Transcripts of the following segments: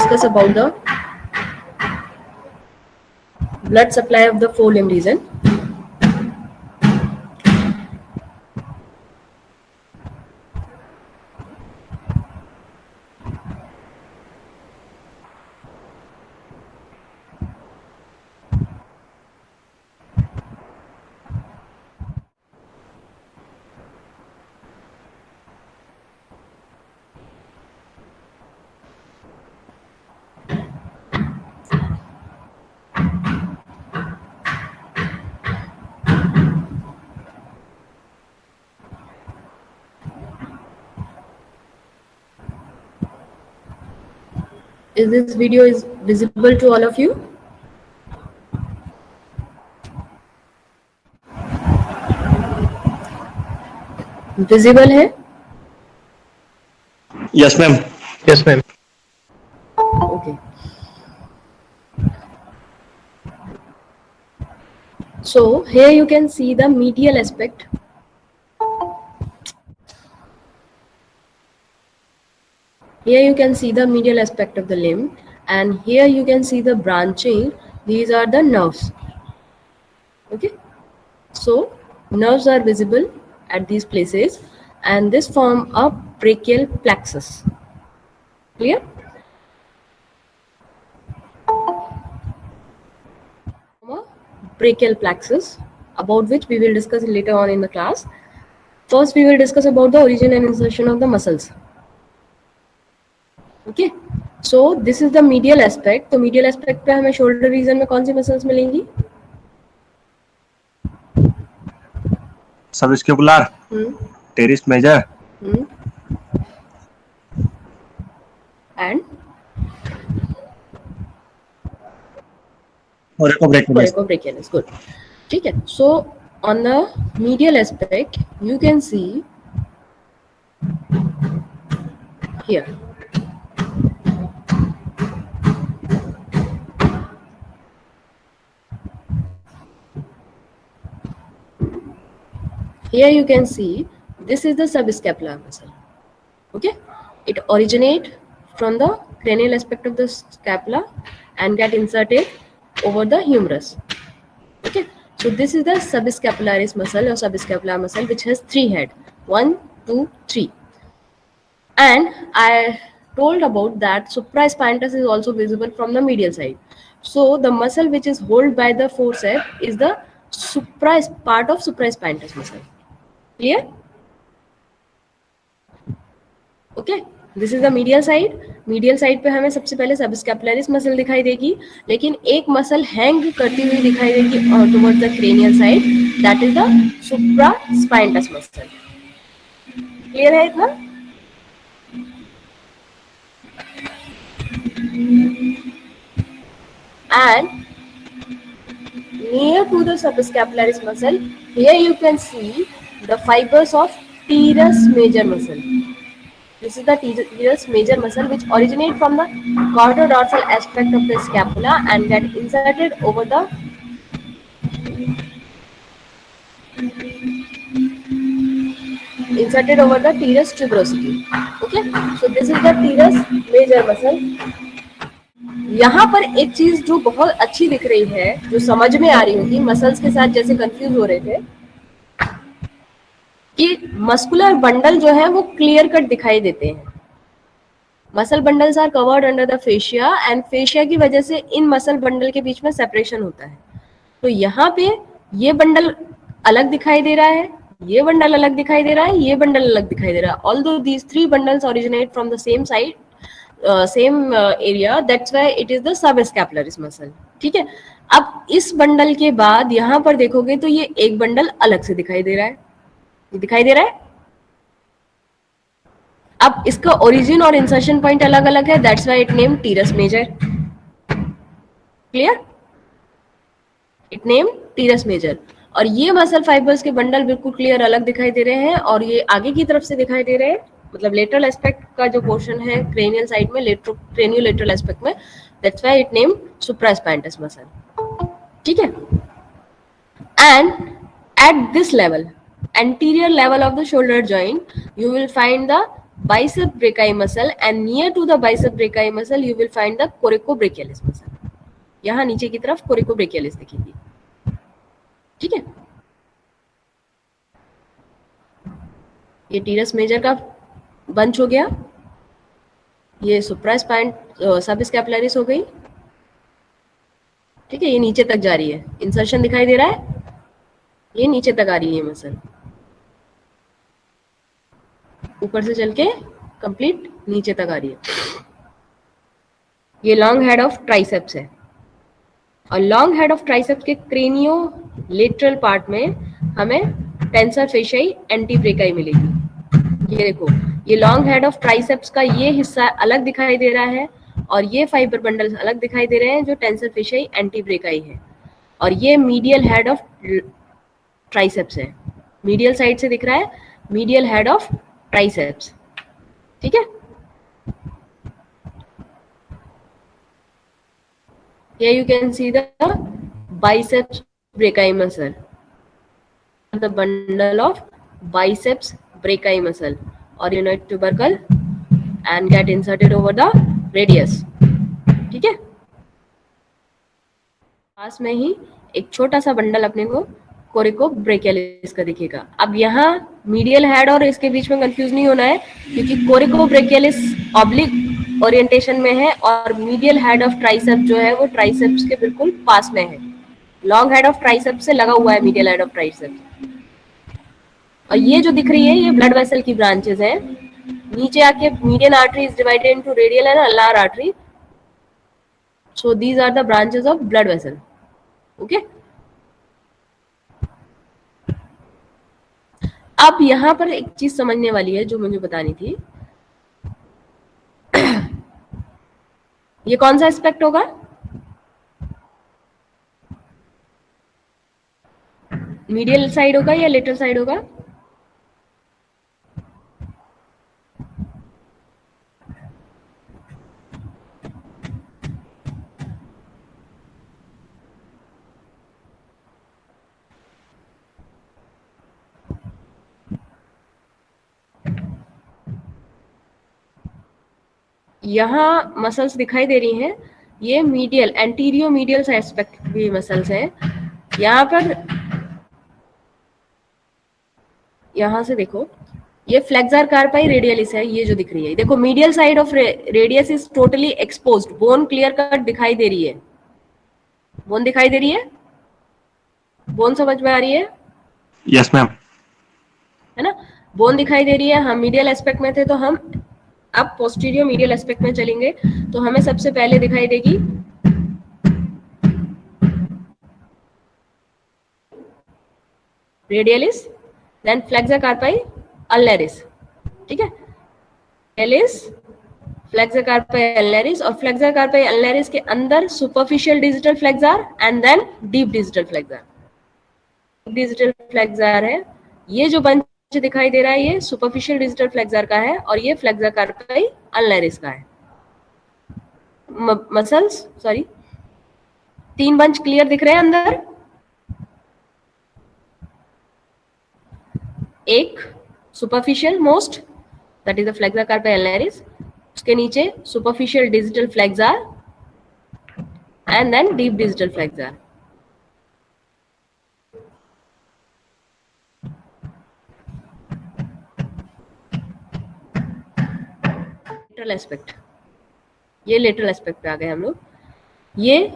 discuss about the blood supply of the forelimb region. Is this video is visible to all of you? Visible है? Yes, ma'am. Yes, ma'am. Okay. So here you can see the medial aspect. Here you can see the medial aspect of the limb, and here you can see the branching. These are the nerves. Okay. So nerves are visible at these places, and this form a brachial plexus. Clear? Brachial plexus, about which we will discuss later on in the class. First, we will discuss about the origin and insertion of the muscles. Okay, so this is the medial aspect. तो medial aspect पे हमें shoulder region में कौन सी muscles मिलेंगी? Subscapular, teres major, and coracobrachialis. Coracobrachialis. Good. ठीक है. So on the medial aspect, you can see here. Here you can see this is the subscapular muscle. Okay, it originates from the cranial aspect of the scapula and get inserted over the humerus. Okay, so this is the subscapularis muscle or subscapular muscle, which has 3 heads: 1, 2, 3. And I told about that supraspinatus is also visible from the medial side. So the muscle which is held by the forceps is the part of supraspinatus muscle. Clear? Okay, this is the medial side. Medial side पे हमें सबसे पहले subscapularis muscle दिखाई देगी, लेकिन एक muscle hang करती हुई दिखाई देगी towards the cranial side. That is the supraspinatus muscle. Clear है इतना? And near to the subscapularis muscle, here you can see the fibers of teres major muscle. This is the teres major muscle, which originate from the cordodorsal aspect of the scapula and get inserted over the teres tuberosity. Okay, so this is the teres major muscle. यहाँ पर एक चीज जो बहुत अच्छी दिख रही है, जो समझ में आ रही होगी, मसल्स के साथ जैसे कंफ्यूज हो रहे थे, कि मस्कुलर बंडल जो है वो क्लियर कट दिखाई देते हैं. Muscle bundles are covered under the fascia, and fascia की वजह से इन मसल बंडल के बीच में सेपरेशन होता है. तो यहाँ पे ये बंडल अलग दिखाई दे रहा है, ये बंडल अलग दिखाई दे रहा है, ये बंडल अलग दिखाई दे रहा है. Although these 3 bundles originate from the same side, same area, that's why it is the subscapularis muscle. ठीक है. अब इस बंडल के बाद यहाँ पर देखोगे तो ये एक बंडल अलग से दिखाई दे रहा है. ये दिखाई दे रहा है. अब इसका ओरिजिन और इंसर्शन पॉइंट अलग अलग है, that's why it name teres major. Clear? It name teres major. और ये मसल फाइबर्स के बंडल बिल्कुल क्लियर अलग दिखाई दे रहे हैं, और ये आगे की तरफ से दिखाई दे रहे हैं, मतलब लेटरल एस्पेक्ट का जो पोर्शन है क्रेनियल साइड में, क्रेनियो लेटरल एस्पेक्ट में, that's why it name सुप्रास्पाइनटस muscle. ठीक है. And at this level, anterior level of the shoulder joint, you will find the bicep brachii muscle, and near to the bicep brachii muscle you will find the coracobrachialis muscle. यहाँ नीचे की तरफ कोरिकोब्रेकियलिस दिखेगी. ठीक है, ये टीरस मेजर का bunch हो गया. ये सुप्रास्पाइन सबस्कैपुलरिस हो गई. ठीक है, ये नीचे तक जा रही है. इंसर्शन दिखाई दे रहा है, ये नीचे तक आ रही है मसल. ऊपर से चल के कंप्लीट नीचे तक आ रही है. ये लॉन्ग हेड ऑफ ट्राइसेप्स है. और लॉन्ग हेड ऑफ ट्राइसेप्स के क्रेनियो लेटरल पार्ट में हमें टेंसर फेशियाई एंटीब्रेकाई मिलेगी. ये देखो, ये लॉन्ग हेड ऑफ ट्राइसेप्स का ये हिस्सा अलग दिखाई दे रहा है और ये फाइबर बंडल्स अलग दिखाई दे रहे हैं जो टेंसर फेशियाई एंटीब्रेकाई है. और ये मीडियल हेड ऑफ ट्राइसेप्स है. मीडियल साइड से दिख रहा है, मीडियल हेड ऑफ ट्राइसेप्स. ठीक है, here you can see the biceps brachii muscle, the bundle of biceps brachii muscle or urinoid tubercle and get inserted over the radius. ठीक है, पास में ही एक छोटा सा बंडल अपने को कोरिकोब्रेकियलिस का दिखेगा. अब यहाँ मीडियल हेड और इसके बीच में कंफ्यूज नहीं होना है क्योंकि कोरिकोब्रेकियलिस ऑब्लिक ओरिएंटेशन में है और मीडियल हेड ऑफ ट्राइसेप जो है वो ट्राइसेप्स के बिल्कुल पास में है. लॉन्ग हेड ऑफ ट्राइसेप से लगा हुआ है मीडियल हेड ऑफ ट्राइसेप. और ये जो दिख रही है ये ब्लड वेसल की ब्रांचेस हैं. नीचे आके median artery is divided into radial and ulnar artery. So these are the branches of blood vessel. Okay, अब यहाँ पर एक चीज समझने वाली है जो मुझे बतानी थी. ये कौन सा एस्पेक्ट होगा? मीडियल साइड होगा या लेटरल साइड होगा? यहाँ मसल्स दिखाई दे रही हैं, ये मीडियल एंटीरियो मीडियल एस्पेक्ट भी मसल्स हैं. यहाँ पर यहाँ से देखो, ये फ्लेक्सर कार्पाई रेडियलिस है. ये जो दिख रही है देखो, medial side of radius is totally exposed. Bone clear cut दिखाई दे रही है. बोन दिखाई दे रही है, बोन समझ में आ रही है? Yes ma'am. है ना, बोन दिखाई दे रही है. हम मीडियल एस्पेक्ट में थे तो हम अब पोस्टीरियर मीडियल एस्पेक्ट में चलेंगे तो हमें सबसे पहले दिखाई देगी रेडियलिस, देन फ्लेक्सर कार्पाई अल्नरिस. ठीक है, रेडियलिस, फ्लेक्सर कार्पाई अल्नरिस, और फ्लेक्सर कार्पाई अल्नरिस के अंदर superficial digital flexor and then deep digital flexor. Digital flexor है ये जो बंच दिखाई दे रहा है, ये सुपरफिशियल डिजिटल फ्लेक्सर का है और ये फ्लेक्सर कार्पाई अल्नरिस का है. मसल्स सॉरी, 3 बंच क्लियर दिख रहे हैं अंदर. एक superficial most, that is the flexor carpi ulnaris. उसके नीचे superficial digital flexor and then deep digital flexor. Lateral aspect, ये लेटरल एस्पेक्ट पे आ गए हम लोग. ये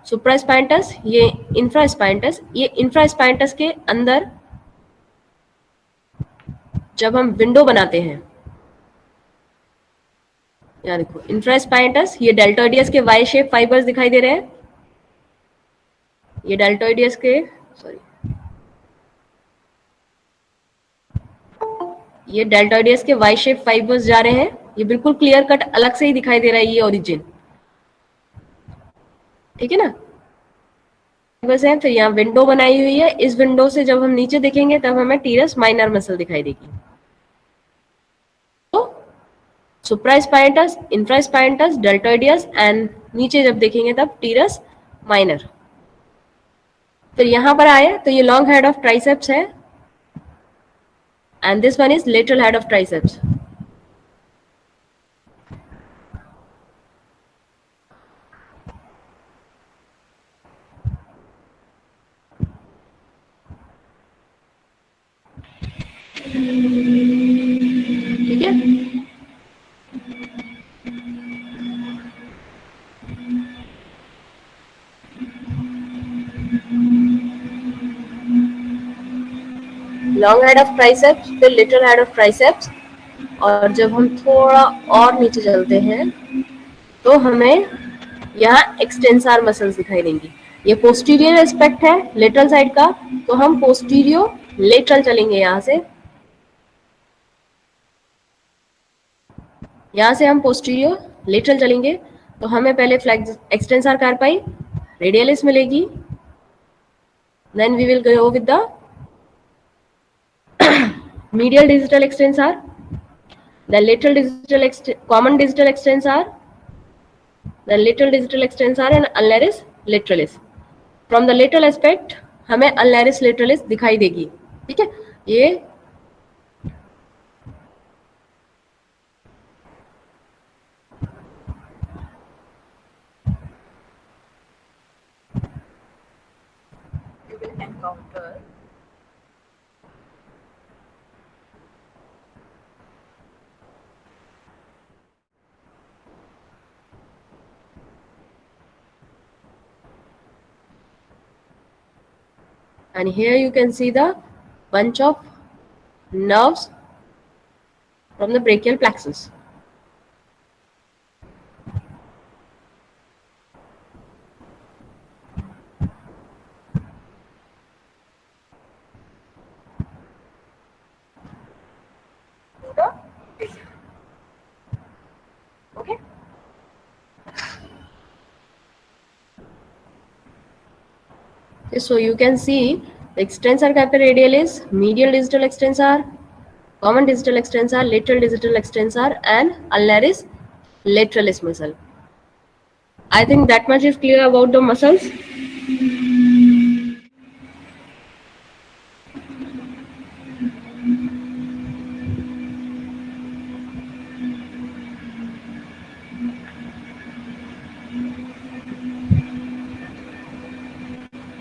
सुप्रास्पाइनटस, ये इंफ्रास्पाइनटस. ये इंफ्रास्पाइनटस के अंदर जब हम विंडो बनाते हैं, यहाँ देखो इंफ्रास्पाइनटस, ये डेल्टोइडियस के वाई शेप फाइबर्स दिखाई दे रहे हैं. ये डेल्टोइडियस के सॉरी ये डेल्टोइडियस के वाई शेप फाइबर्स जा रहे हैं. ये बिल्कुल क्लियर कट अलग से ही दिखाई दे रहा है ये ओरिजिन. ठीक है ना, बस है. फिर यहाँ विंडो बनाई हुई है. इस विंडो से जब हम नीचे देखेंगे तब हमें टीरस माइनर मसल दिखाई देगी. तो सुप्रास्पाइनटस, इंफ्रास्पाइनटस, डेल्टोइडियस एंड नीचे जब देखेंगे तब टीरस माइनर. फिर यहाँ पर आए तो ये लॉन्ग हेड ऑफ ट्राइसेप्स है and this one is lateral head of triceps. Long head of triceps, फिर लिटिल हेड ऑफ ट्राइसेप्स, और जब हम थोड़ा और नीचे चलते हैं तो हमें यहाँ एक्सटेंसर मसल्स दिखाई देंगी। ये पोस्टीरियर एस्पेक्ट है लेटरल साइड का, तो हम पोस्टीरियो लेटरल चलेंगे। यहाँ से हम पोस्टीरियो लेटरल चलेंगे, तो हमें पहले फ्लेक्स एक्सटेंसर कार्पाई रेडियलिस मिलेगी, then we will go with the medial digital extensor, the lateral digital common digital extensor, the lateral digital extensor and ulnaris lateralis. From the lateral aspect हमें ulnaris lateralis दिखाई देगी। ठीक है, ये you will encounter and here you can see the bunch of nerves from the brachial plexus. Okay. So you can see the extensor carpi radialis, medial digital extensor, common digital extensor, lateral digital extensor, and ulnaris lateralis muscle. I think that much is clear about the muscles.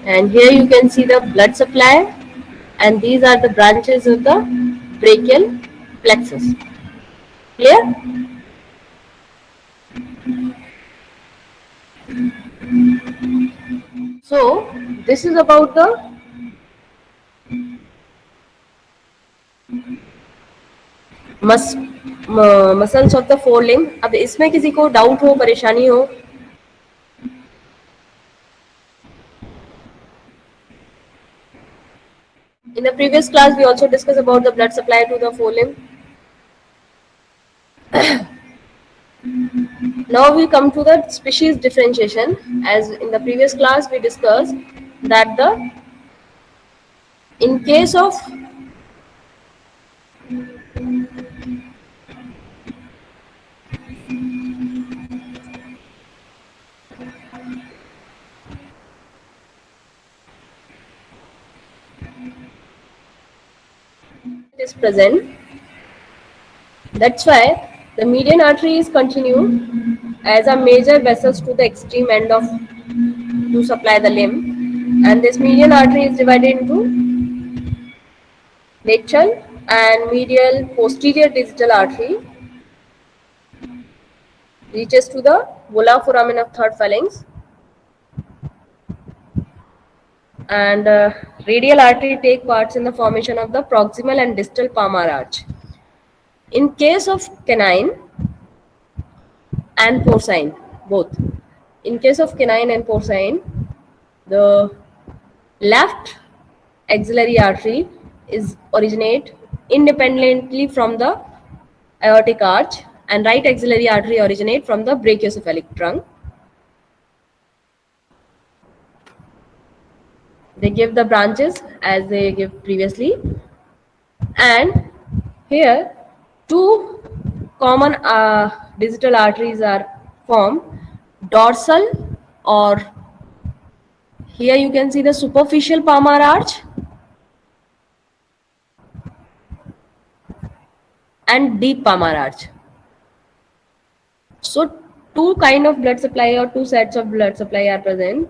And here you can see the blood supply, and these are the branches of the brachial plexus. Clear? So this is about the muscles of the forelimb. अब इसमें किसी को doubt हो, परेशानी हो? In the previous class, we also discussed about the blood supply to the forelimb. Now we come to the species differentiation. As in the previous class, we discussed that in case of is present, that's why the median artery is continued as a major vessels to the extreme end of to supply the limb, and this median artery is divided into lateral and medial posterior digital artery reaches to the volar foramen of third phalanx, and radial artery take parts in the formation of the proximal and distal palmar arch. In case of canine and porcine, both. In case of canine and porcine, the left axillary artery is originate independently from the aortic arch, and right axillary artery originate from the brachiocephalic trunk. They give the branches as they give previously, and here two common digital arteries are formed, dorsal, or here you can see the superficial palmar arch and deep palmar arch. So two kind of blood supply or two sets of blood supply are present,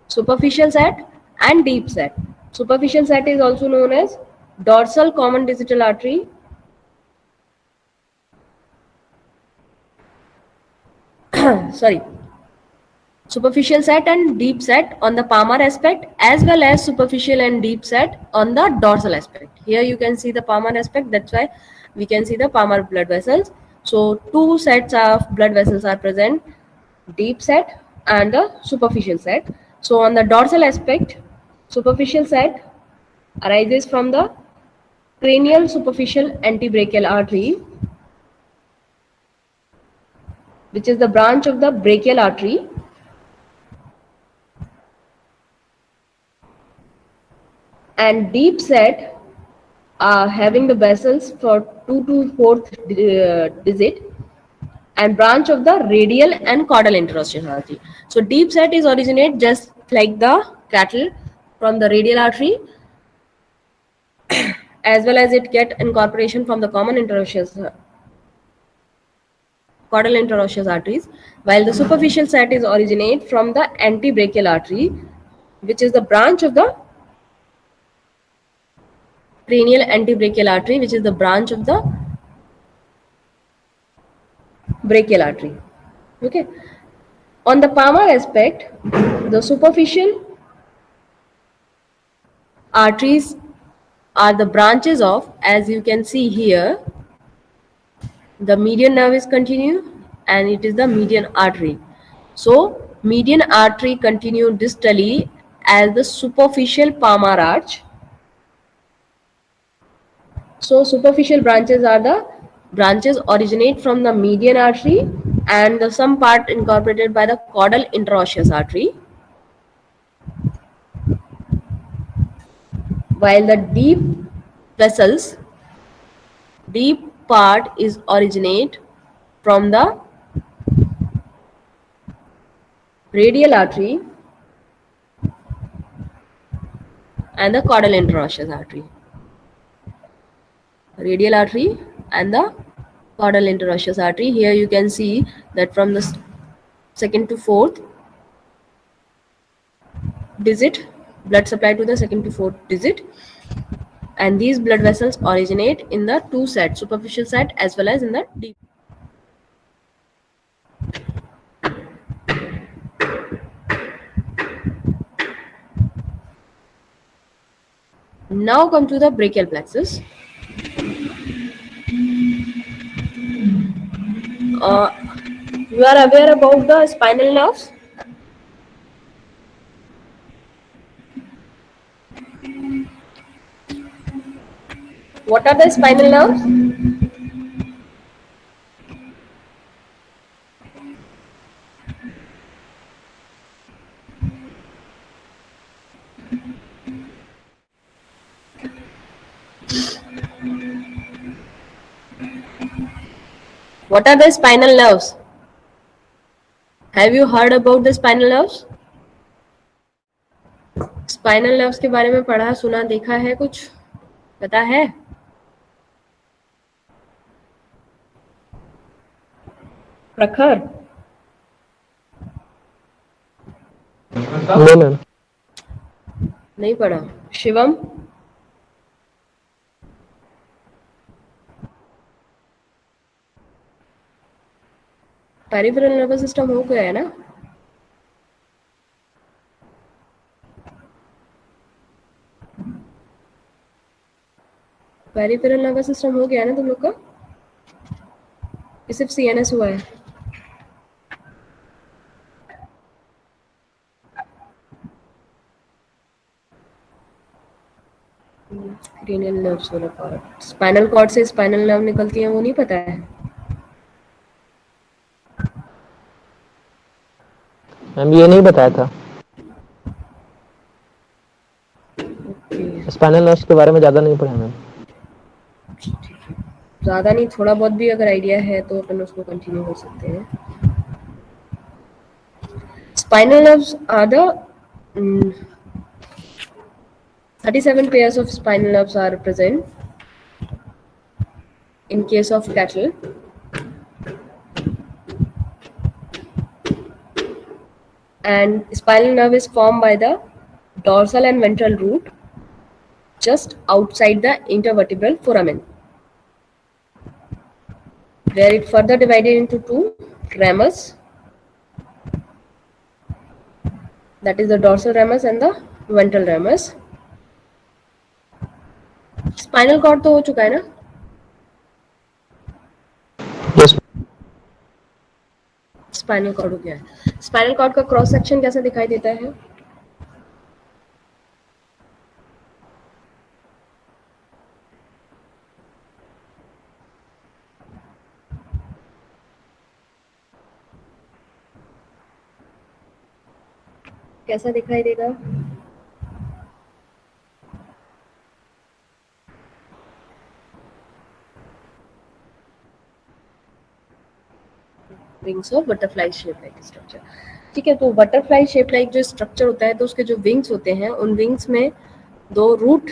superficial set and deep set. Superficial set is also known as dorsal common digital artery, sorry, superficial set and deep set on the palmar aspect, as well as superficial and deep set on the dorsal aspect. Here you can see the palmar aspect, that's why we can see the palmar blood vessels. So two sets of blood vessels are present, deep set and the superficial set. So on the dorsal aspect, superficial set arises from the cranial superficial antebrachial artery, which is the branch of the brachial artery, and deep set having the vessels for 2 to 4th digit and branch of the radial and caudal interosseous artery. So deep set is originate just like the cattle from the radial artery, as well as it get incorporation from the common interosseous caudal interosseous arteries, while the superficial set is originate from the antebrachial artery, which is the branch of the cranial antebrachial artery, which is the branch of the brachial artery. Okay. On the palmar aspect, the superficial arteries are the branches of, as you can see here, the median nervus continue, and it is the median artery. So median artery continue distally as the superficial palmar arch. So superficial branches are the branches originate from the median artery and some part incorporated by the caudal interosseous artery, while the deep vessels, deep part is originate from the radial artery and the caudal interosseous artery. Radial artery and the caudal interosseous artery. Here you can see that from the 2nd to 4th digit, blood supply to the 2nd to 4th digit, and these blood vessels originate in the two sets, superficial set as well as in the deep. Now come to the brachial plexus. You are aware about the spinal nerves? What are the spinal nerves? What are the spinal nerves? Have you heard about the spinal nerves? Spinal nerves के बारे में पढ़ा सुना देखा है, कुछ पता है? प्रखर नहीं पढ़ा. शिवम पेरिफेरल नर्वस सिस्टम हो गया है ना? पेरिफेरल नर्वस सिस्टम हो गया है ना तुम लोग का? सिर्फ सीएनएस हुआ है? क्रेनियल नर्व्स वाला पार्ट, स्पाइनल कॉर्ड से स्पाइनल नर्व निकलती है, वो नहीं पता है? मैम ये नहीं बताया था. स्पाइनल नर्व्स के बारे में ज्यादा नहीं पढ़ा मैम. ज्यादा नहीं, थोड़ा बहुत भी अगर आइडिया है तो अपन उसको कंटिन्यू कर सकते हैं. Spinal nerves are the 37 pairs of spinal nerves are present in case of cattle. And spinal nerve is formed by the dorsal and ventral root just outside the intervertebral foramen, where it further divided into two ramus, that is the dorsal ramus and the ventral ramus. Spinal cord तो हो चुका है ना? Yes spinal cord हो गया है. Spinal cord का cross section कैसा दिखाई देता है? कैसा दिखाई देगा? Wings of butterfly shape like structure. ठीक है, तो बटरफ्लाई शेप लाइक जो स्ट्रक्चर होता है, तो उसके जो विंग्स होते हैं, उन विंग्स में दो रूट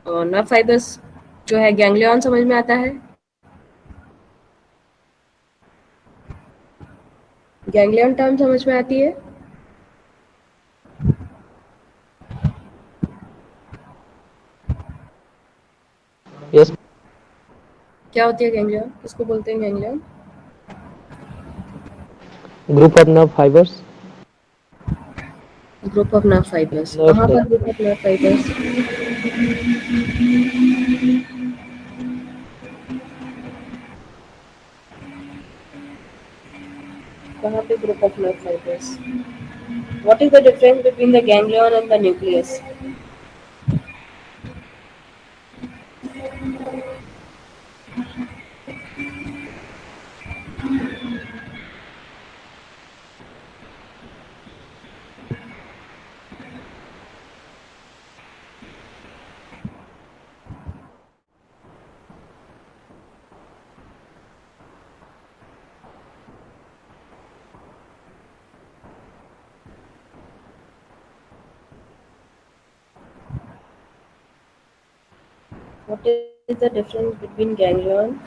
नर्व फाइबर्स जो है गैंग्लियन समझ में आता है. गैंग्लियन टर्म समझ में आती है. यस क्या होती है गैंग्लियन? किसको बोलते हैं ganglion? Group of nerve fibres group of nerve fibres. Nerve कहाँ पर fibers. Group of nerve fibres? कहाँ पे group of nerve fibres? What is the difference between the ganglion and the nucleus? What is the difference between ganglion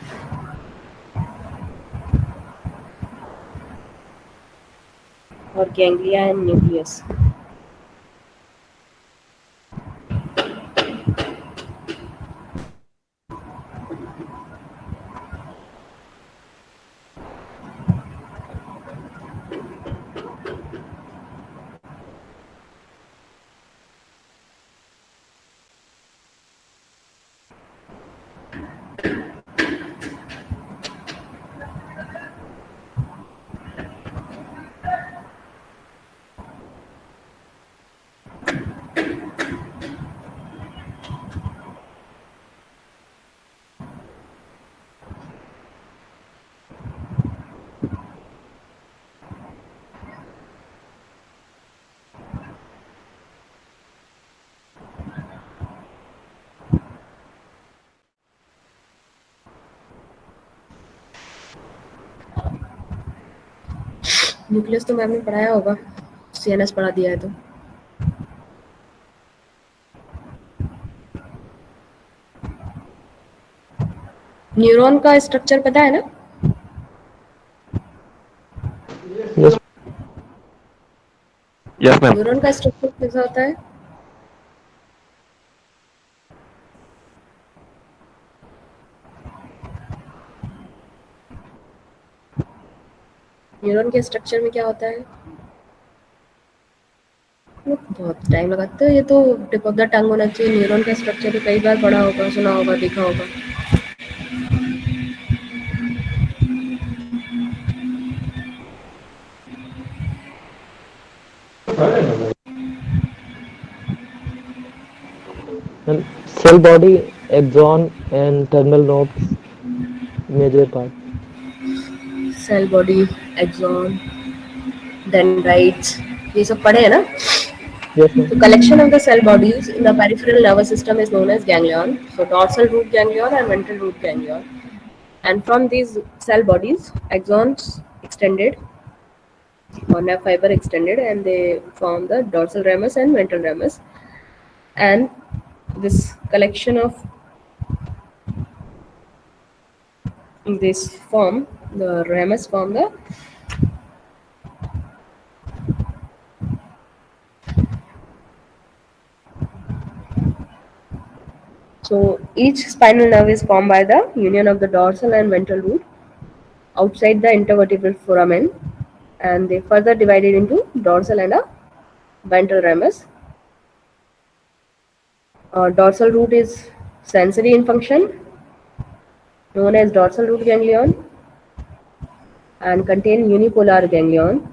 or ganglia and nucleus? Nucleus तो ma'am ने पढ़ाया होगा, CNS पढ़ा दिया है तो. न्यूरॉन का स्ट्रक्चर पता है ना? Yes yes ma'am. न्यूरॉन का स्ट्रक्चर कैसा होता है? न्यूरॉन के स्ट्रक्चर में क्या होता है? बहुत टाइम लगाते हो, ये तो टिप ऑफ द टंग होना चाहिए. न्यूरॉन का स्ट्रक्चर तो कई बार पढ़ा होगा, सुना होगा, देखा होगा. and cell body axon and terminal lobes major part. Cell body, axon, dendrites, ये सब पढ़े हैं ना? Yes ma'am. The collection of the cell bodies in the peripheral nervous system is known as ganglion. So dorsal root ganglion and ventral root ganglion. And from these cell bodies, axons extended or nerve fiber extended, and they form the dorsal ramus and ventral ramus. And this collection of this form, the ramus form the So each spinal nerve is formed by the union of the dorsal and ventral root outside the intervertebral foramen, and they further divided into dorsal and a ventral ramus. Dorsal root is sensory in function, known as dorsal root ganglion, and contain unipolar ganglion.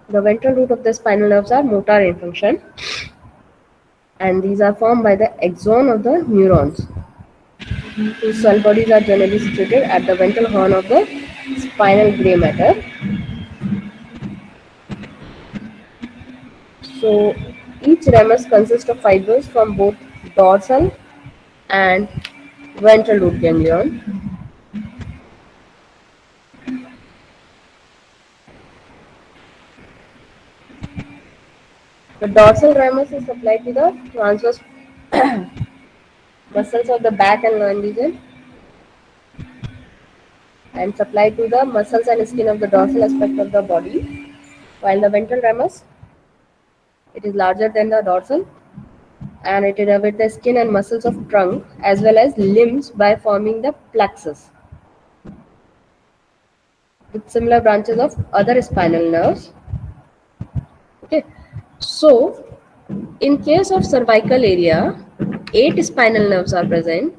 The ventral root of the spinal nerves are motor in function, and these are formed by the axon of the neurons, whose cell bodies are generally situated at the ventral horn of the spinal gray matter. So each ramus consists of fibers from both dorsal and ventral root ganglion. The dorsal ramus is supplied to the transverse muscles of the back and loin region, and supplied to the muscles and skin of the dorsal aspect of the body, while the ventral ramus, it is larger than the dorsal, and it innervates the skin and muscles of trunk as well as limbs by forming the plexus, with similar branches of other spinal nerves. Okay, so in case of cervical area, 8 spinal nerves are present.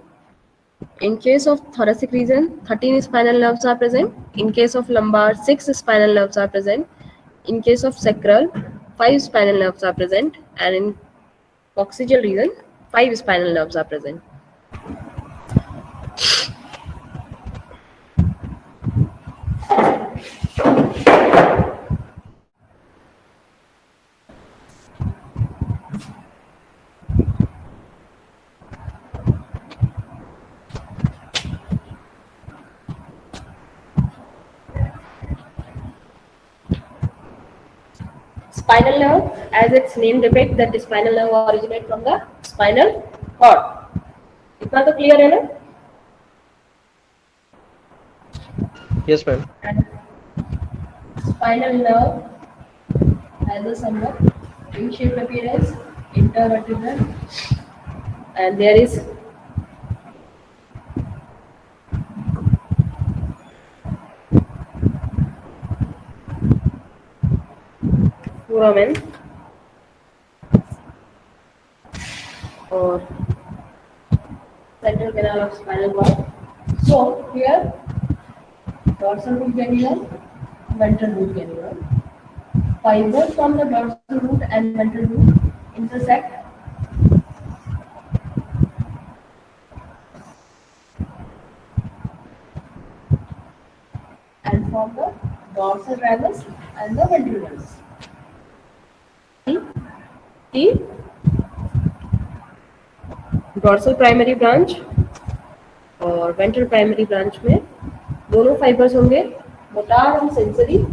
In case of thoracic region, 13 spinal nerves are present. In case of lumbar, 6 spinal nerves are present. In case of sacral, 5 spinal nerves are present. And in coccygeal region, 5 spinal nerves are present. Spinal nerve, as its name depicts, that the spinal nerve originates from the spinal cord. इतना तो clear है ना? Yes, ma'am. And spinal nerve has a somewhat ring-shaped appearance, intervertebral, and there is foramen or central canal of spinal cord. So here, dorsal root ganglion, ventral root ganglion. Fibers from the dorsal root and ventral root intersect and form the dorsal ramus and the ventral ramus. The dorsal primary branch और ventral primary branch में दोनों fibers होंगे. Motor and sensory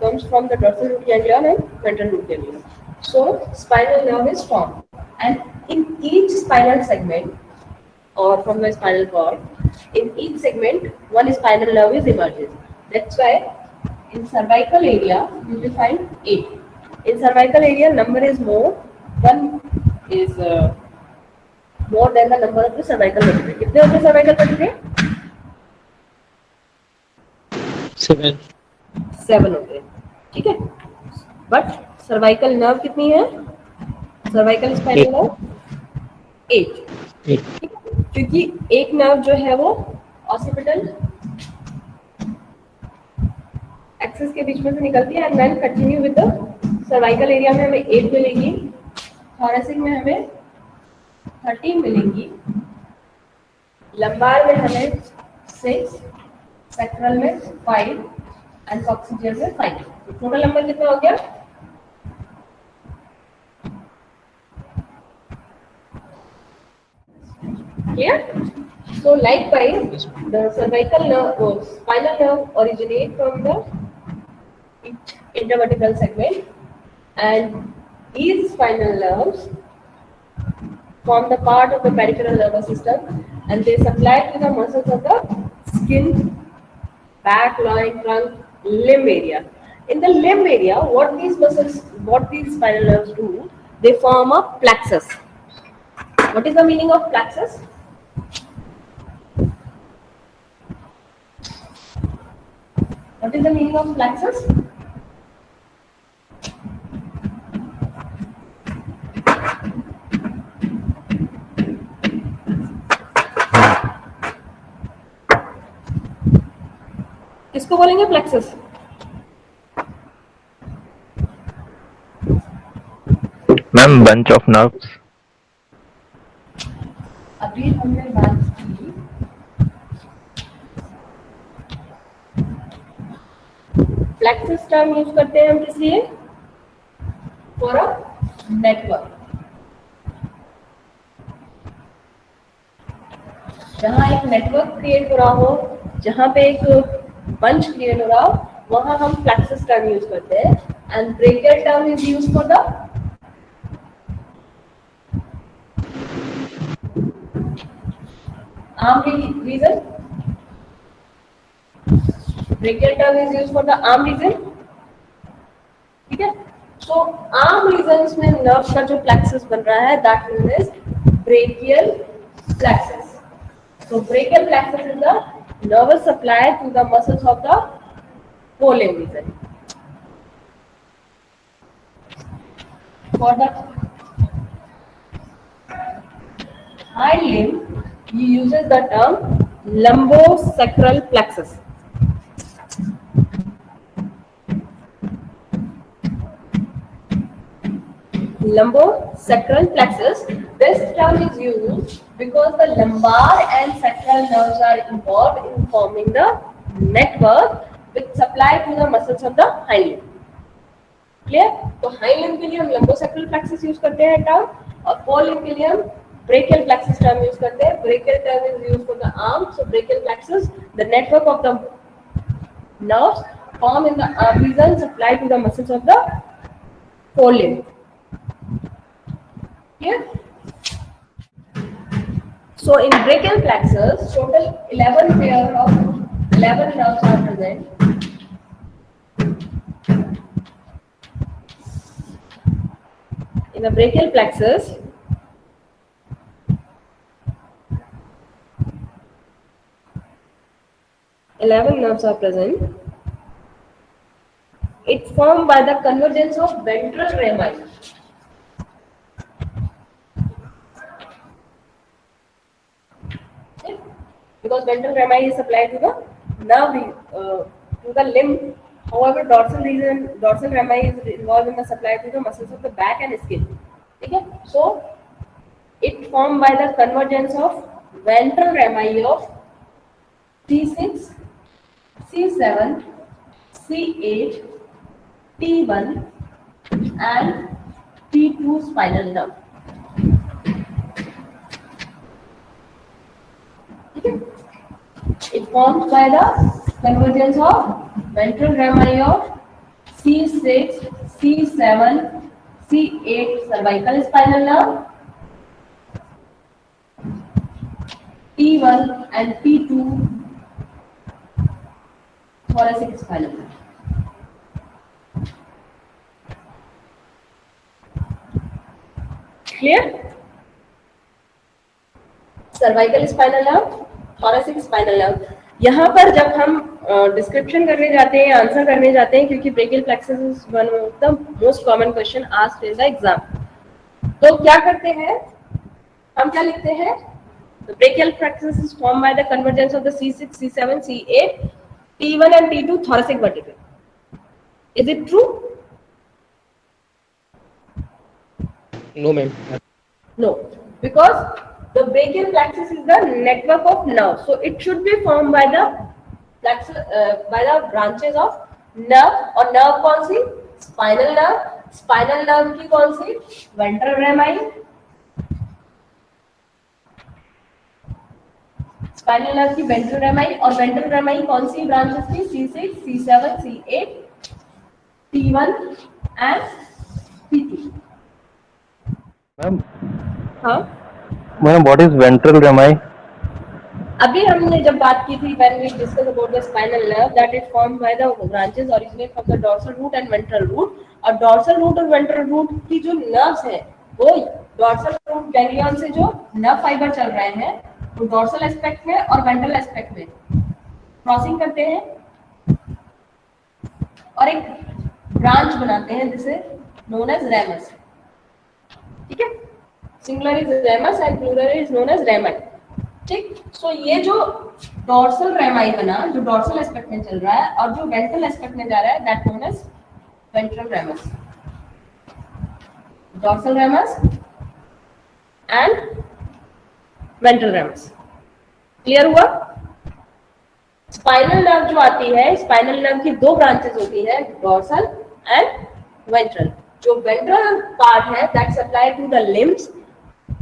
comes from the dorsal root ganglion and ventral root ganglion. So spinal nerve is formed, and in each spinal segment or from the spinal cord, in each segment one spinal nerve is emerges. That's why in cervical area you will find 8. In cervical area number is more, one is more than the number of the cervical vertebrae. कितने होते हैं cervical vertebrae? 7. 7 होते हैं, ठीक है. But cervical nerve कितनी है? Cervical spinal nerve 8. क्योंकि एक नर्व जो है वो ऑसिपिटल एक्सिस के बीच में से निकलती है, and then continue with the cervical area में हमें 8 मिलेगी, थोरेसिक में हमें 13 मिलेंगी, लंबार में हमें 6, सेक्रल में 5 एंड कॉक्सिजियल में 5. टोटल नंबर कितना हो गया? Clear? So likewise, the cervical nerve or spinal nerve originate from the intervertebral segment, and these spinal nerves form the part of the peripheral nervous system, and they supply to the muscles of the skin, back, loin, trunk, limb area. In the limb area, what these muscles, what these spinal nerves do, they form a plexus. What is the meaning of plexus? What is the meaning of plexus? किसको बोलेंगे plexus? Ma'am bunch of nerves. अभी हमने बात की plexus term use करते हैं हम किस लिए? For a network. जहाँ एक नेटवर्क क्रिएट हो रहा हो, जहाँ पे एक बंच क्रिएट हो रहा हो, वहाँ हम plexus term यूज करते हैं. And brachial term is used for the arm region. Brachial term is used for the arm region. ठीक है? So arm regions में nerve का जो plexus बन रहा है, that is brachial plexus. So brachial plexus is the nervous supply to the muscles of the forelimb region. For the hind limb, he uses the term lumbosacral plexus. Lumbosacral plexus. This term is used because the lumbar and sacral nerves are involved in forming the network which supply to the muscles of the hind limb. Clear? तो hind limb के लिए हम lumbosacral plexus use करते हैं term, और fore limb के लिए हम brachial plexus term यूज करते हैं. Brachial term is used for the arm, so brachial plexus, the network of the nerves form in the arm region supply to the muscles of the forelimb. Here, so in brachial plexus, total 11 pair of 11 nerves are present. In the brachial plexus, nerves are present. It's formed by the convergence of ventral rami. Because ventral rami is supplied to the nerve, to the limb. However, dorsal rami is involved in the supply to the muscles of the back and skin. Okay? So, it formed by the convergence of ventral rami of T6, C7, C8, T1 and T2 spinal nerve. Okay? It forms by the convergence of ventral rami of C6, C7, C8 cervical spinal nerve, T1 and T2 thoracic spinal nerve. Clear? Cervical spinal nerve, thoracic spinal nerve. यहाँ पर जब हम description करने जाते हैं, answer करने जाते हैं, क्योंकि brachial plexus is one of the most common question asked in the exam, तो क्या करते हैं हम, क्या लिखते हैं? The brachial plexus is formed by the convergence of the C6, C7, C8, T1 and T2 thoracic vertebrae. Is it true? No, ma'am. No, because the brachial plexus is the network of nerve, so it should be formed by the plexus, by the branches of nerve. और nerve कौन सी? Spinal nerve. Spinal nerve की कौन सी? Ventral rami. Spinal nerve की ventral rami, और ventral rami कौन सी branches की? C6, C7, C8, T1 and T2. Ma'am, हाँ. what is ventral rami? अभी हमने जब बात की थी when we discuss about the spinal nerve that is formed by the branches originate from the dorsal root and ventral root और dorsal root और ventral root की जो nerves है वो dorsal root ganglion से जो nerve fiber चल रहे हैं वो dorsal aspect में और ventral aspect में क्रॉसिंग करते हैं और एक ब्रांच बनाते हैं जिसे नोन एज रेमस. ठीक है, singular is ramus and plural is known as rami. ठीक, सो ये जो डॉर्सल रेमाई बना जो डॉर्सल एस्पेक्ट में चल रहा है और जो वेंट्रल एस्पेक्ट में जा रहा है that known as ventral ramus. Dorsal ramus and ventral ramus. Clear हुआ? स्पाइनल नर्व जो आती है, स्पाइनल नर्व की दो ब्रांचेस होती है, डॉर्सल एंड वेंट्रल. जो वेंट्रल पार्ट है that supply to the limbs.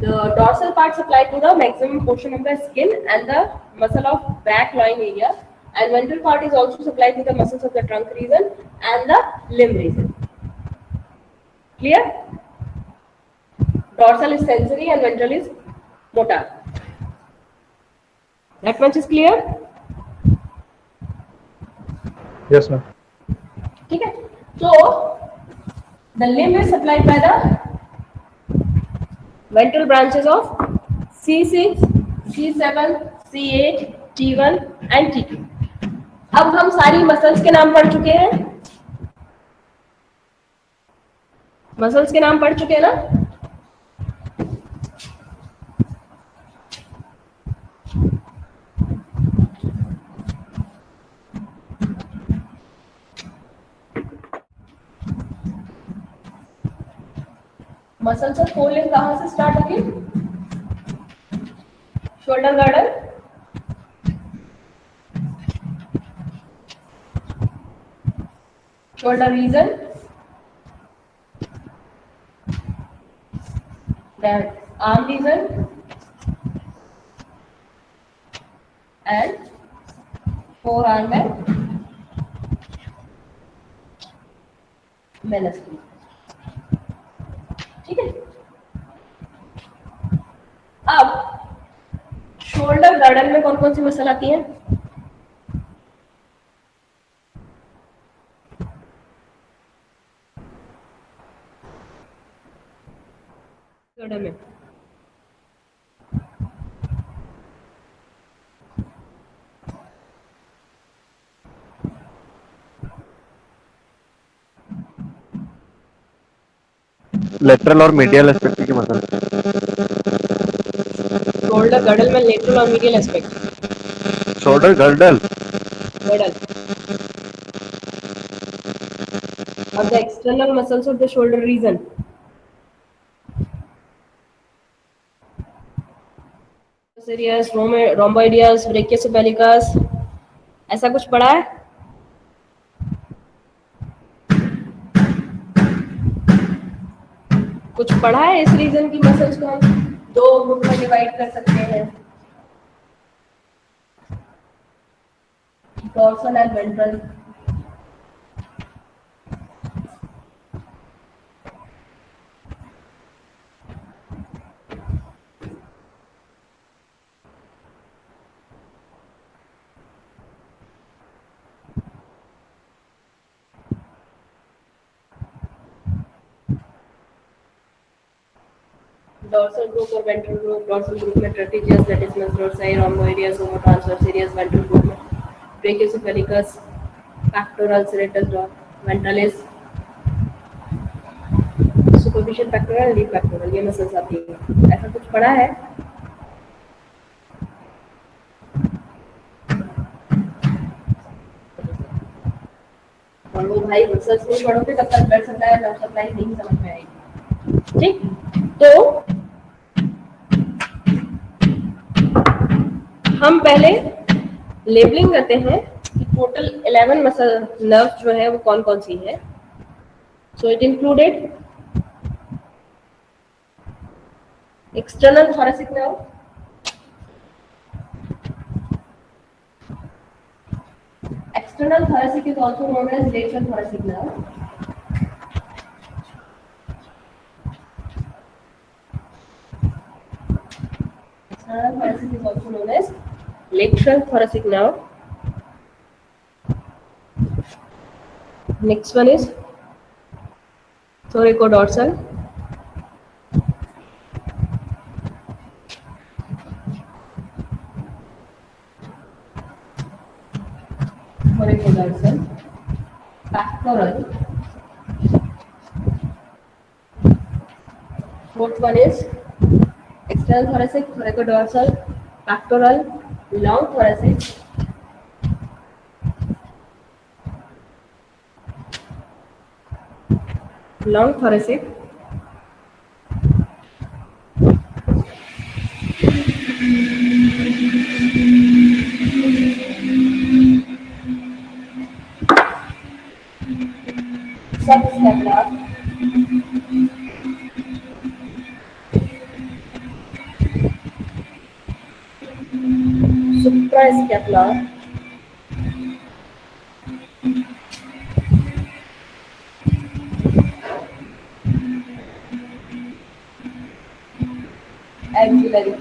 The dorsal part supply to the maximum portion of the skin and the muscle of back loin area, and ventral part is also supplied to the muscles of the trunk region and the limb region. Clear? Dorsal is sensory and ventral is motor. That much is clear? Yes, ma'am. ठीक है, so the limb is supplied by the ventral branches of C6, C7, C8, T1 and T2. अब हम सारी muscles के नाम पढ़ चुके हैं. मसल्स के नाम पढ़ चुके हैं ना? मसल्स ऑफ फोरलिम्ब कहाँ से स्टार्ट होगी? Shoulder garden, shoulder region, then arm region and forearm and meniscus. ठीक है, अब शोल्डर गार्डन में कौन कौन सी मसल आती है? गार्डन में लेटरल और मीडियल एस्पेक्ट की मसल. शोल्डर गर्डल में लेटरल और medial aspect. Shoulder girdle. Girdle of the external muscles of the shoulder region. Serous, rhomboideus, brachiocephalicus. ऐसा कुछ पढ़ा है? कुछ पढ़ा है? इस रीजन की मसल्स को हम दो ग्रुप में डिवाइड कर सकते हैं, dorsal and ventral. Dorsal group और वेंट्रल ग्रुप. डॉर्सल ग्रुप में trapezius, latissimus dorsi, rhomboideus, homotransverse series. Ventral group में brachiocephalicus, pectoral, serratus, ventralis, superficial pectoral, deep pectoral. ये मसल्स आती है. ऐसा कुछ पढ़ा है? और वो भाई मसल्स नहीं पढ़ोगे तब तक ब्लड सप्लाई और नर्व सप्लाई नहीं समझ में आएगी. ठीक, तो हम पहले लेबलिंग करते हैं कि टोटल 11 मसल नर्व जो है वो कौन कौन सी है. So it included external thoracic nerve, external thoracic is also known as lateral thoracic nerve. External thoracic is also known as lateral thoracic nerve. Next one is thoracodorsal. Thoracodorsal, pectoral. Fourth one is external thoracic, thoracodorsal, pectoral, long thoracic. Long thoracic, subscapular, suprascapular, axillary,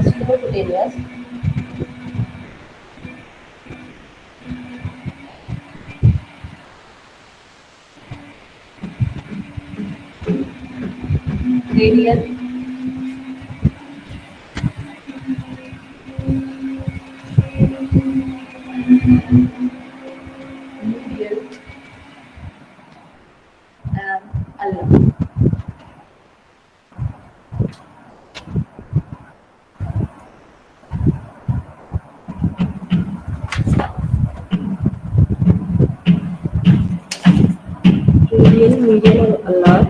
musculocutaneous, radial, medial, and ulnar. Radial, medial, and ulnar.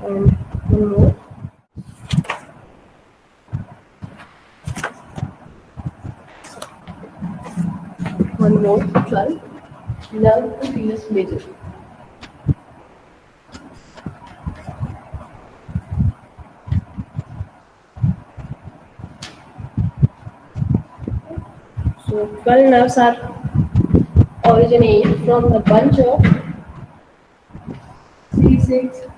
And one more. One more. 12. Nerve to venous major. So 12 nerves are originate from the bunch of C6,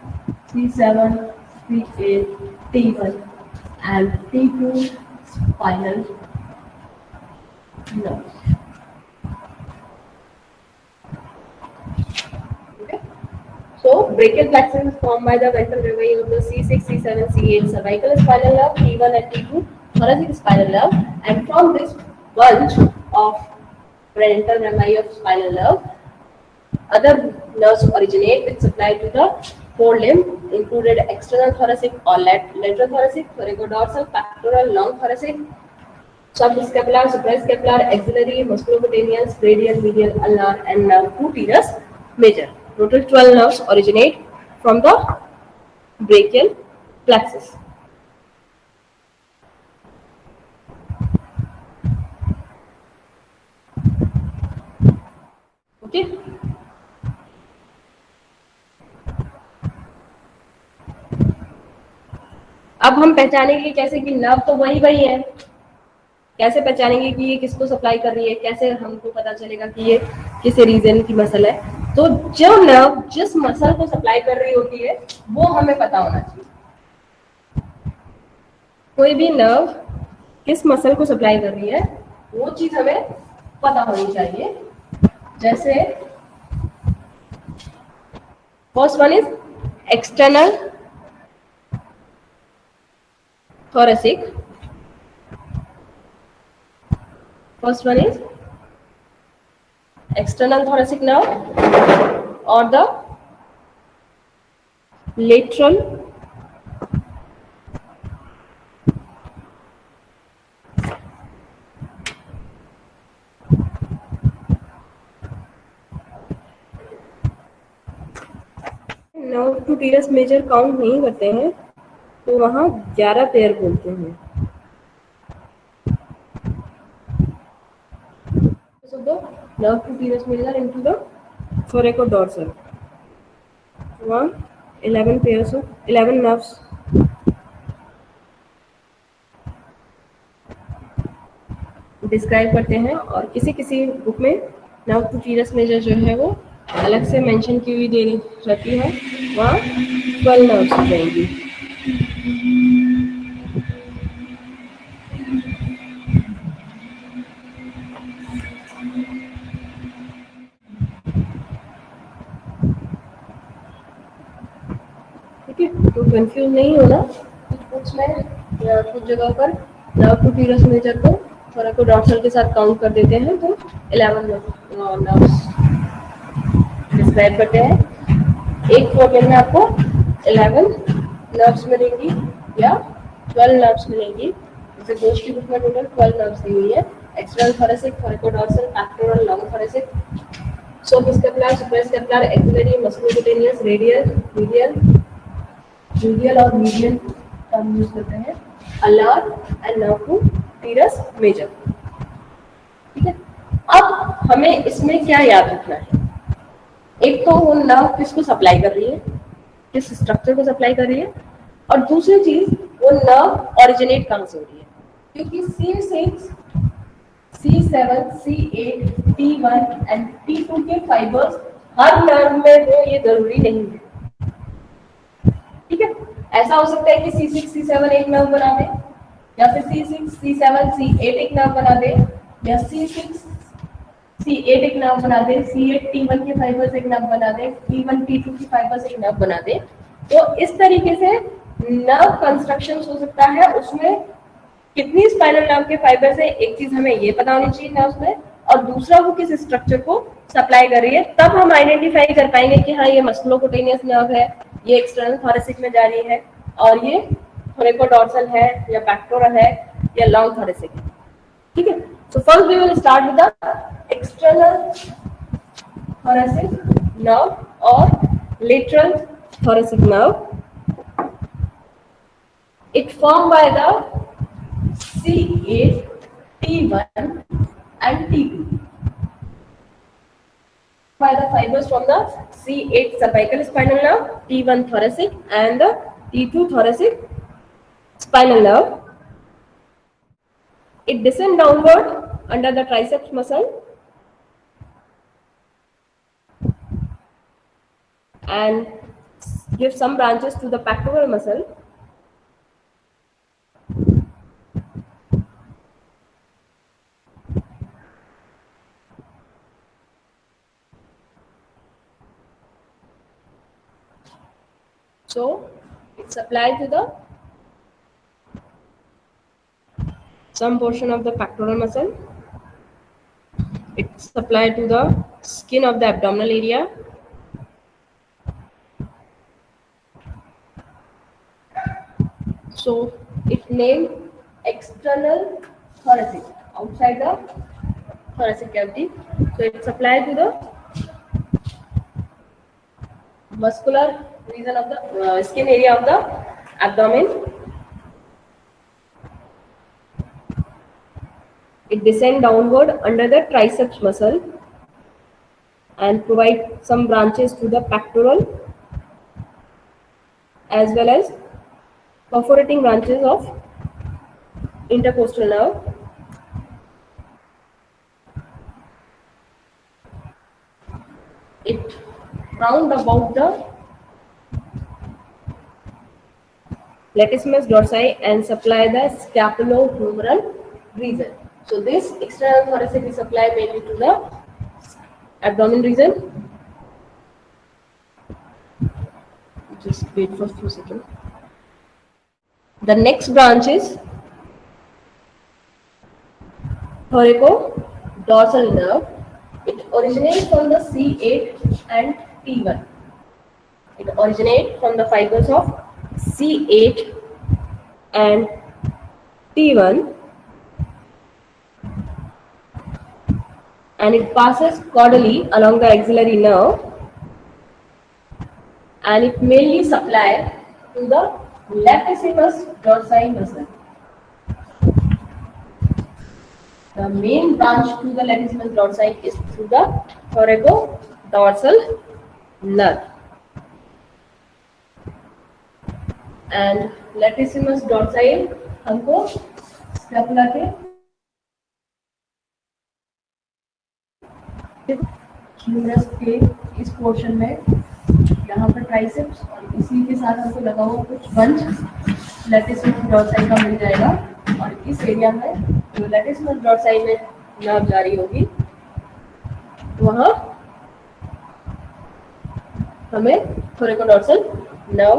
C7, C8, T1 and T2 spinal nerves. Okay. So brachial plexus is formed by the ventral rami of the C6, C7, C8 cervical spinal nerve, T1 and T2 thoracic spinal nerve, and from this bunch of parental rami of spinal nerve, other nerves originate which supply to the forelimb, included external thoracic or lateral thoracic, thoracodorsal, pectoral, long thoracic, subscapular, suprascapular, axillary, musculocutaneous, radial, medial, ulnar, and nerve to teres major. Total 12 nerves originate from the brachial plexus. Okay. अब हम पहचानेंगे कैसे कि nerve तो वही वही है, कैसे पहचानेंगे कि ये किसको सप्लाई कर रही है, कैसे हमको पता चलेगा कि ये किस रीजन की मसल है। तो जो नर्व जिस मसल को सप्लाई कर रही होती है वो हमें पता होना चाहिए। कोई भी नर्व किस मसल को सप्लाई कर रही है वो चीज हमें पता होनी चाहिए। जैसे first one is external thoracic. First one is external thoracic nerve or the lateral nerve to teres major count नहीं करते हैं तो वहां 11 पेयर बोलते हैं। So the nerve to teres major into the thoracodorsal. 11 pairs of 11 nerves describe करते हैं, और किसी किसी बुक में नर्व टू टीरस मेजर जो है वो अलग से मेंशन की हुई दे रहती है, वहाँ 12 नर्व्स हो जाएंगी। ठीक है, तो कंफ्यूज नहीं होना। कुछ बुक्स में या कुछ जगह पर नर्व टू टीरस मेजर को थोड़ा को डॉर्सल के साथ काउंट कर देते हैं, तो 11 नर्व्स डिस्क्राइब करते हैं। एक प्रॉब्लम में आपको 11 नर्व्स मिलेंगी या 12 नर्व्स मिलेंगी। जैसे घोष की बुक में टोटल 12 नर्व्स दी हुई है। External thoracic, thoracodorsal, pectoral, long thoracic, subscapular, suprascapular, axillary, musculocutaneous, radial, medial और मीडियन टर्म यूज करते हैं। अलार and nerve to teres major. ठीक है, अब हमें इसमें क्या याद रखना है? एक तो वो नर्व किसको सप्लाई कर रही है, किस स्ट्रक्चर को सप्लाई कर रही है, और दूसरी चीज वो नर्व ओरिजिनेट कहाँ से हो रही है। क्योंकि C6, C7, C8, T1 and T2 के फाइबर्स हर नर्व में हो, ये जरूरी नहीं है। ठीक है, ऐसा हो सकता है कि C6, C7 एक नर्व बना दे, या फिर C6, C7, C8 एक नर्व बना दे, या C6, C8 एक नर्व बना दे, C8 T1 के फाइबर्स एक नर्व बना दे, T1 T2 की फाइबर्स एक नर्व बना दे। तो इस तरीके से नर्व कंस्ट्रक्शन हो सकता है। उसमें कितनी स्पाइनल नर्व के फाइबर्स है, एक चीज हमें ये पता होनी चाहिए नर्व्स में, और दूसरा वो किस स्ट्रक्चर को सप्लाई कर रही है। तब हम आइडेंटिफाई कर पाएंगे कि हाँ ये मस्कुलोक्यूटेनियस नर्व है, ये एक्सटर्नल थोरेसिक में जा रही है, और ये थोरैकोडोर्सल है या पैक्टोरल है या लॉन्ग थोरेसिक है। ठीक है, so first we will start with the external thoracic nerve or lateral thoracic nerve. It formed by the C8, T1 and T2. By the fibers from the C8 cervical spinal nerve, T1 thoracic and the T2 thoracic spinal nerve. It descends downward under the triceps muscle and gives some branches to the pectoral muscle. So it's applied to the some portion of the pectoral muscle. It's applied to the skin of the abdominal area. So it's named external thoracic, outside the thoracic cavity. So it's applied to the muscular region of the skin area of the abdomen. It descends downward under the triceps muscle and provide some branches to the pectoral as well as perforating branches of intercostal nerve. It round about the latissimus dorsi and supply the scapulohumeral region. So this external thoracic is supplied mainly to the abdomen region. Just wait for a few seconds. The next branch is thoracodorsal nerve. It originates from the C8 and T1. It originates from the fibers of C8 and T1 and it passes caudally along the axillary nerve and it mainly supplies to the latissimus dorsi muscle. The main branch to the latissimus dorsi is through the thoracodorsal nerve. And latissimus dorsi हमको scapula के humerus के इस portion में यहाँ पर triceps और इसी के साथ हमको लगा हुआ कुछ बंच लेटिस डॉर्साई का मिल जाएगा और इस एरिया में जो लेटिस डॉर्साई में नर्व जारी होगी वहाँ हमें थोरेकोडोर्सल नर्व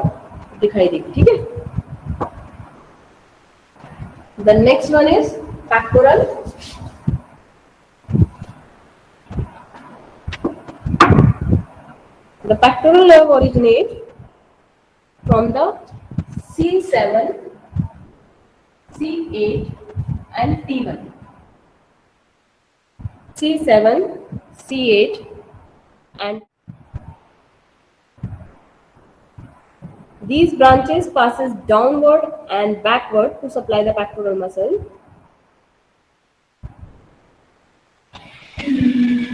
दिखाई देगी, ठीक है। The next one is pectoral. The pectoral nerve originates from the C7, C8 and T1. C7, C8 and these branches passes downward and backward to supply the pectoral muscle,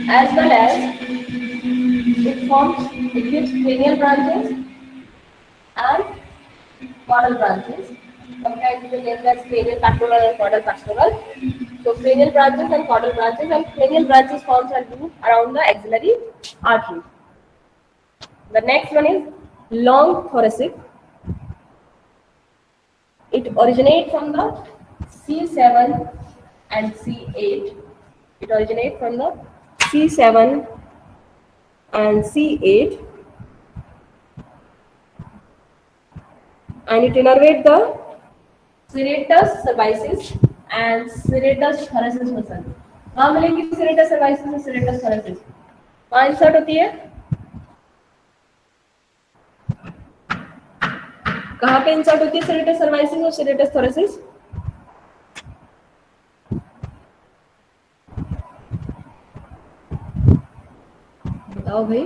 as well as it gives cranial branches and caudal branches. Sometimes we name as cranial pectoral and caudal pectoral. So cranial branches and caudal branches, and cranial branches forms a loop around the axillary artery. The next one is long thoracic. It originates from the C7 and C8. It originates from the C7 and C8, and it innervates the serratus cervicis and serratus thoracis muscle. कहाँ मिलेंगी serratus cervicis और serratus thoracis? कहाँ insert होती है? कहाँ पे insert होती है serratus cervicis और serratus thoracis? बताओ भाई।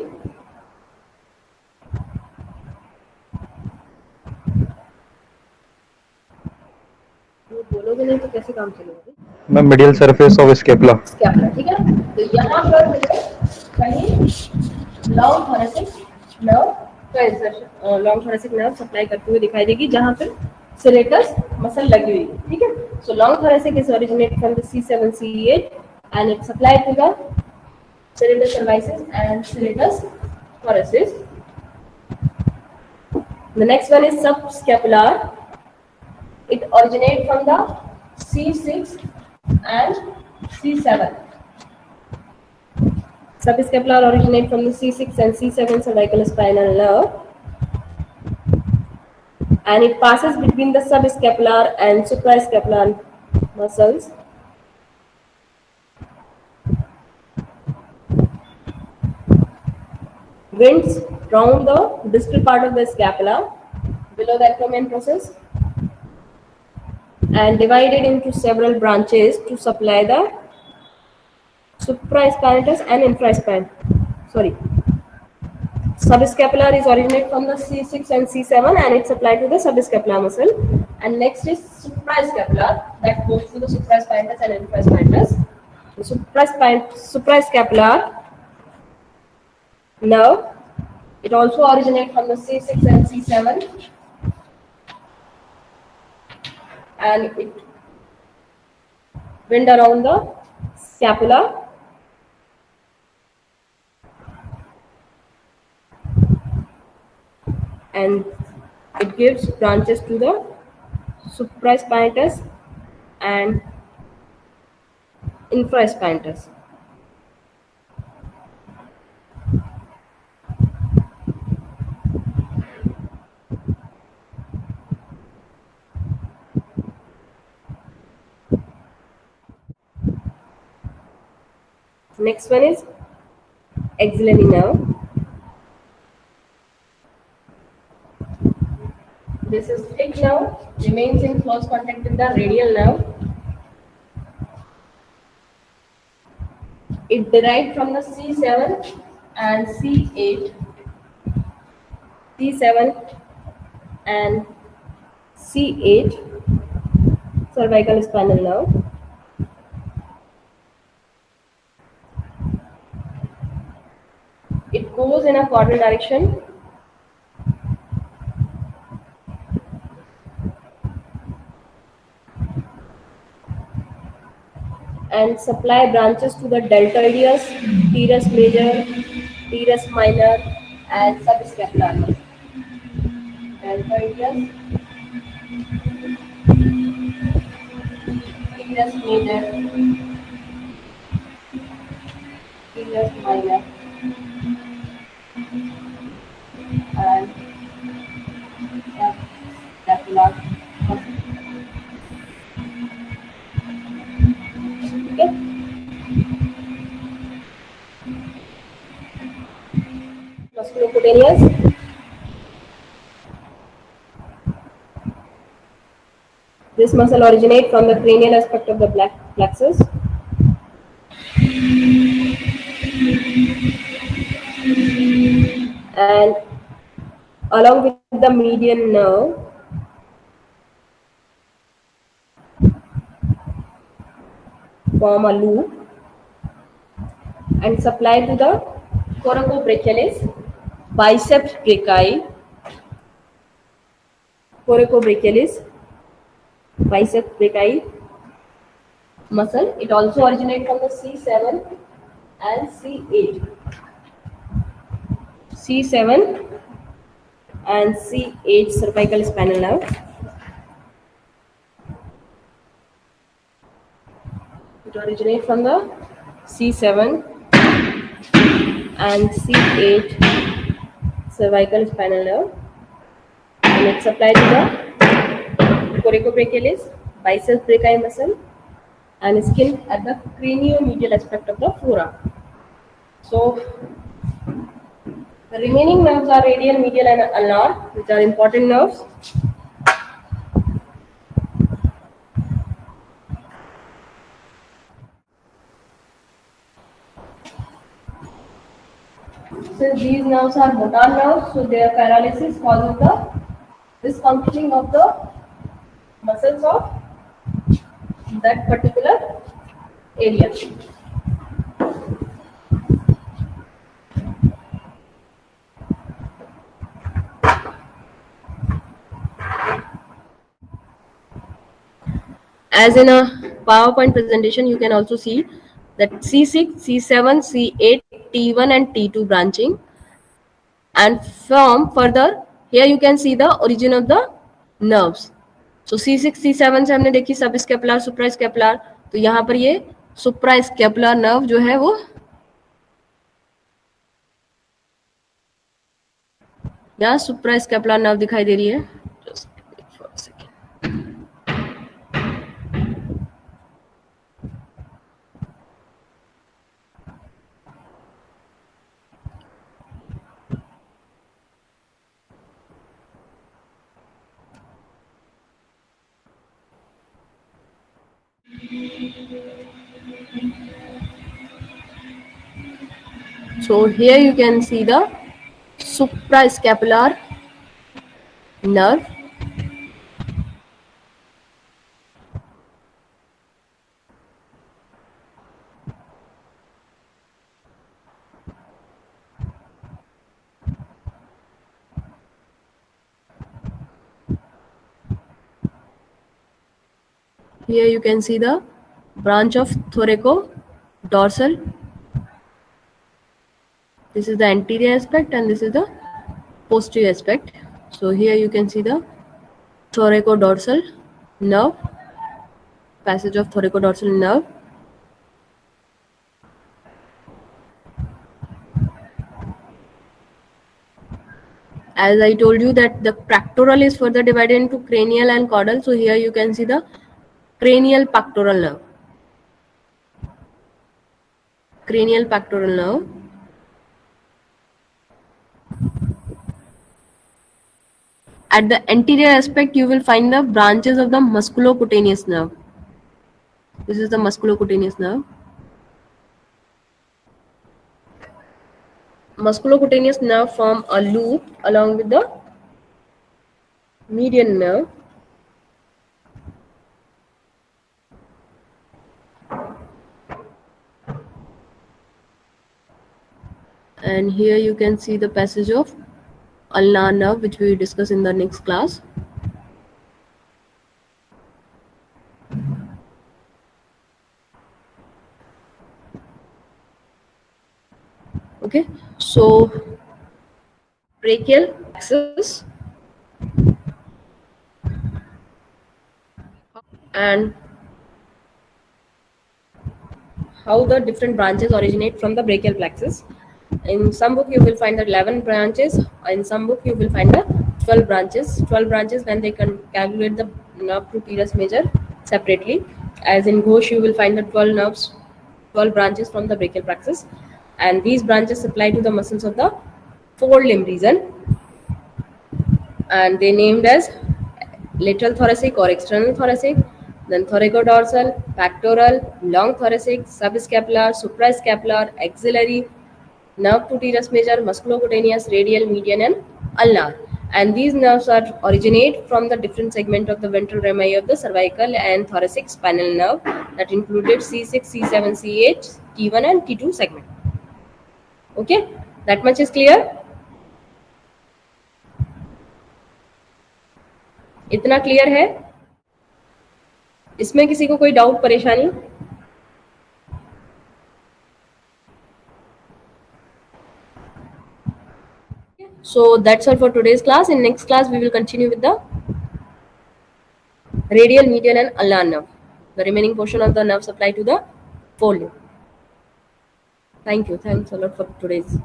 बोलोगे नहीं तो कैसे काम चलेगा? मैं medial surface of scapula. Scapula, ठीक है। तो यहाँ पर मुझे कहीं लॉन्ग थोरेसिक नर्व का insertion, long thoracic nerve supply करते हुए दिखाई देगी जहाँ पर serratus मसल लगी हुई है, ठीक है। So long thoracic is originate from the C7 C8 and it supplied to the serratus cervicis and serratus thoracis. The next one is subscapular. It originates from the C6 and C7. Subscapular originate from the C6 and C7 cervical spinal nerve, and it passes between the subscapular and suprascapular muscles. Winds round the distal part of the scapula below the acromion process and divided into several branches to supply the supraspinatus and subscapular is originate from the C6 and C7 and it's supplied to the subscapular muscle. And next is suprascapular, that goes to the supraspinatus and infraspinatus. The suprascapular nerve, it also originates from the C6 and C7 and it wind around the scapula and it gives branches to the supraspinatus and infraspinatus. Next one is axillary nerve. This is thick nerve, remains in close contact with the radial nerve. It derived from the C7 and C8, C7 and C8 cervical spinal nerve. It goes in a caudal direction and supply branches to the deltoideus, teres major, teres minor, and subscapular muscle. Deltoideus, teres major, teres minor, and subscapular muscle. Okay. Musculocutaneous. This muscle originates from the cranial aspect of the plexus. And along with the median nerve, form a loop and supply to the coracobrachialis, biceps brachii, coracobrachialis, biceps brachii muscle. It also originates from the C7 and C8. C7 and C8 cervical spinal nerve. It originates from the C7 and C8 cervical spinal nerve, and it's applied to the coracobrachialis, biceps brachii muscle, and skin at the craniomedial aspect of the forearm. So the remaining nerves are radial, medial, and ulnar, which are important nerves. Since these nerves are motor nerves, so their paralysis causes the dysfunctioning of the muscles of that particular area. As in a PowerPoint presentation, you can also see that C6, C7, C8, T1 and T2 branching, and from further here you can see the origin of the nerves. So C6, C7 से हमने देखी subscapular, suprascapular, तो यहाँ पर ये suprascapular nerve जो है वो यहाँ सुप्रास्केपुलर नर्व दिखाई दे रही है. Just wait for a second. So here you can see the suprascapular nerve, here you can see the branch of thoracodorsal. This is the anterior aspect and this is the posterior aspect. So here you can see the thoracodorsal nerve, passage of thoracodorsal nerve. As I told you that the pectoral is further divided into cranial and caudal. So here you can see the cranial pectoral nerve. Cranial pectoral nerve. At the anterior aspect, you will find the branches of the musculocutaneous nerve. This is the musculocutaneous nerve. Musculocutaneous nerve form a loop along with the median nerve. And here you can see the passage of ulnar nerve, which we will discuss in the next class. Okay, so brachial plexus and how the different branches originate from the brachial plexus. In some book you will find the 11 branches. In some book you will find the 12 branches. 12 branches when they can calculate the nerve to teres major separately. As in Ghosh you will find the 12 nerves, 12 branches from the brachial plexus, and these branches supply to the muscles of the forelimb region, and they named as lateral thoracic or external thoracic, then thoracodorsal, pectoral, long thoracic, subscapular, suprascapular, axillary, nerve to teres major, musculocutaneous, radial, median, and ulnar. And these nerves are originate from the different segment of the ventral rami of the cervical and thoracic spinal nerve that included C6, C7, C8, T1 and T2 segment. Okay, that much is clear. इतना clear है? इसमें किसी को कोई doubt परेशानी? So that's all for today's class. In next class we will continue with the radial, median and ulnar nerve, the remaining portion of the nerve supply to the forelimb. Thank you. Thanks a lot for today's